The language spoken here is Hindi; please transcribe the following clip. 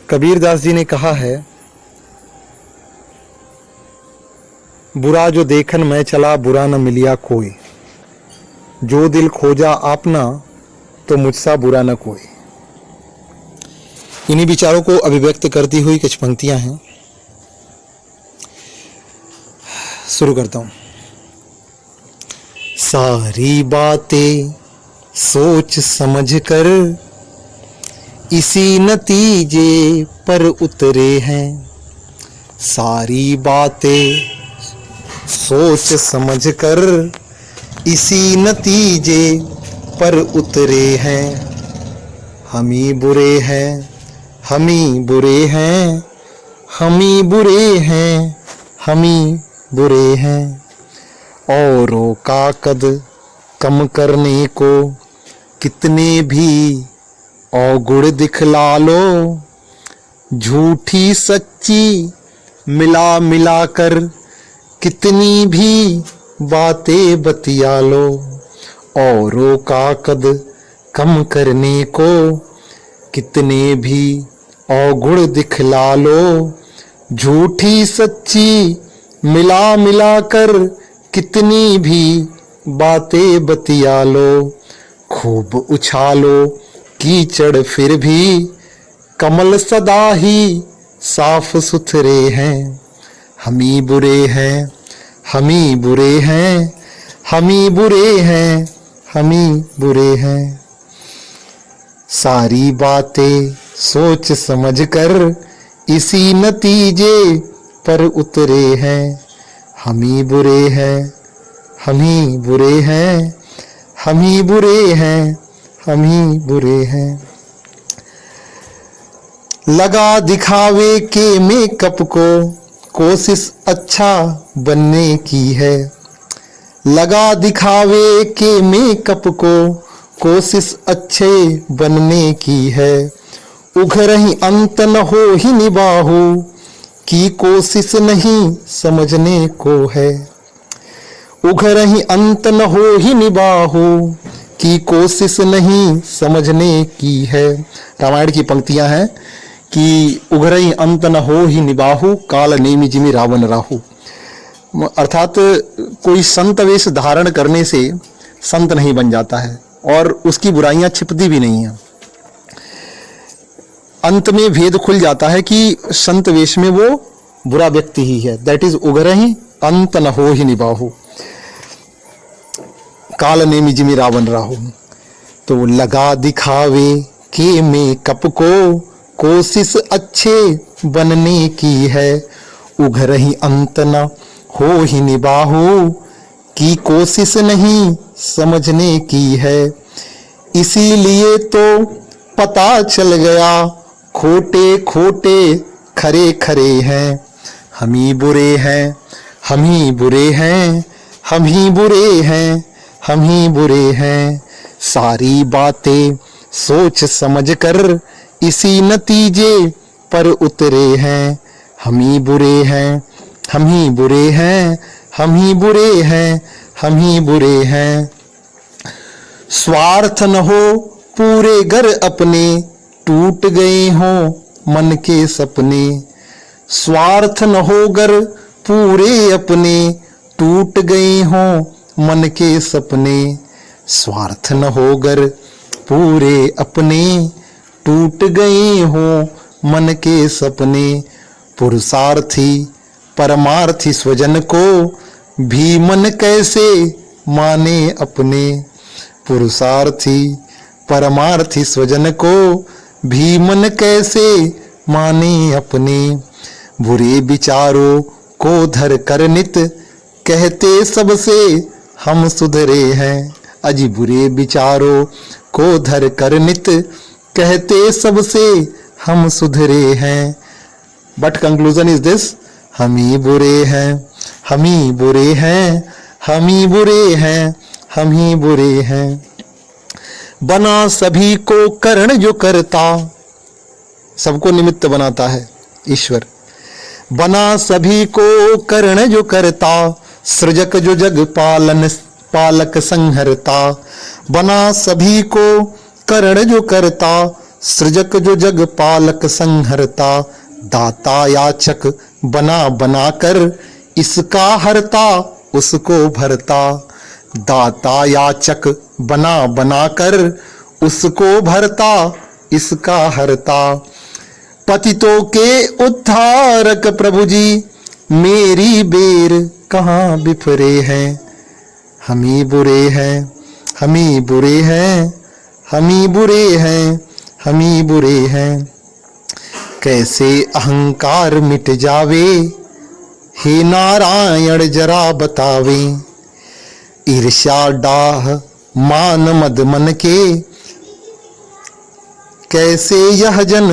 कबीरदास जी ने कहा है, बुरा जो देखन मैं चला बुरा न मिलिया कोई, जो दिल खोजा आपना तो मुझसा बुरा न कोई। इन्हीं विचारों को अभिव्यक्त करती हुई कुछ पंक्तियां हैं, शुरू करता हूं। सारी बातें सोच समझ कर इसी नतीजे पर उतरे हैं, सारी बातें सोच समझ कर इसी नतीजे पर उतरे हैं। हम ही बुरे हैं, हम ही बुरे हैं, हम ही बुरे हैं, हम ही बुरे हैं। औरों का कद कम करने को कितने भी अवगुण दिखला लो, झूठी सच्ची मिला मिला कर कितनी भी बातें बतिया लो। औरों का कद कम करने को कितने भी अवगुण दिखला लो, झूठी सच्ची मिला मिला कर कितनी भी बातें बतिया लो। खूब उछालो कीचड़ फिर भी कमल सदा ही साफ सुथरे हैं। हम ही बुरे हैं, हम ही बुरे हैं, हम ही बुरे हैं, हम ही बुरे हैं। सारी बातें सोच समझ कर इसी नतीजे पर उतरे हैं। हम ही बुरे हैं, हम ही बुरे हैं, हम ही बुरे हैं, हम ही बुरे हैं। लगा दिखावे के मेकअप को कोशिश अच्छा बनने की है। लगा दिखावे के मेकअप को कोशिश अच्छे बनने की है। उघर ही अंत न हो ही निबाहु की कोशिश नहीं समझने को है। उघर ही अंत न हो ही निबाहु की कोशिश नहीं समझने की है। रामायण की पंक्तियां हैं कि उघर ही अंत न हो ही निबाहु काल नेमि जिमि रावण राहु। अर्थात कोई संत वेश धारण करने से संत नहीं बन जाता है और उसकी बुराइयां छिपती भी नहीं है। अंत में भेद खुल जाता है कि संत वेश में वो बुरा व्यक्ति ही है। दैट इज उघर ही अंत न हो ही निबाहु काल नेमि जिमि रावण राहु। तो लगा दिखावे के मेकअप को कोशिश अच्छे बनने की है। उघर ही अंत न हो ही निबाहु की कोशिश नहीं समझने की है। इसीलिए तो पता चल गया खोटे खोटे खरे खरे हैं। हम ही बुरे हैं, हम ही बुरे हैं, हम ही बुरे हैं, हम ही बुरे हैं। सारी बातें सोच समझ कर इसी नतीजे पर उतरे हैं। हम ही बुरे हैं, हम ही बुरे हैं, हम ही बुरे हैं, हम ही बुरे हैं। स्वार्थ न हो पूरे घर अपने टूट गए हों मन के सपने। स्वार्थ न हो घर पूरे अपने टूट गए हों मन के सपने। स्वार्थ न हो घर पूरे अपने टूट गए हों मन के सपने। पुरुषार्थी परमार्थी स्वजन को भी मन कैसे माने अपने। पुरुषार्थी परमार्थी स्वजन को भी मन कैसे माने अपने। बुरे विचारों को धर कर नित कहते सबसे हम सुधरे हैं। अजी बुरे विचारों को धर कर नित कहते सबसे हम सुधरे हैं। बट कंक्लूजन इज दिस, हम ही बुरे हैं, हम ही बुरे हैं, हम ही बुरे हैं, हम ही बुरे हैं। बना सभी को करण जो करता, सबको निमित्त बनाता है ईश्वर। बना सभी को करण जो करता, सृजक जो जग पालन पालक संहरता, बना सभी को करण जो करता, सृजक जो जग पालक संहरता, दाता याचक बना बना कर, इसका हरता उसको भरता, दाता याचक बना बना कर, उसको भरता इसका हरता। पतितों के उद्धारक प्रभु जी, मेरी बेर कहाँ बिफरे हैं, हम ही बुरे हैं, हम ही बुरे हैं, हम ही बुरे हैं, हम ही बुरे हैं। कैसे अहंकार मिट जावे, हे नारायण जरा बतावे, ईर्ष्या डाह मान मद मन के, कैसे यह जन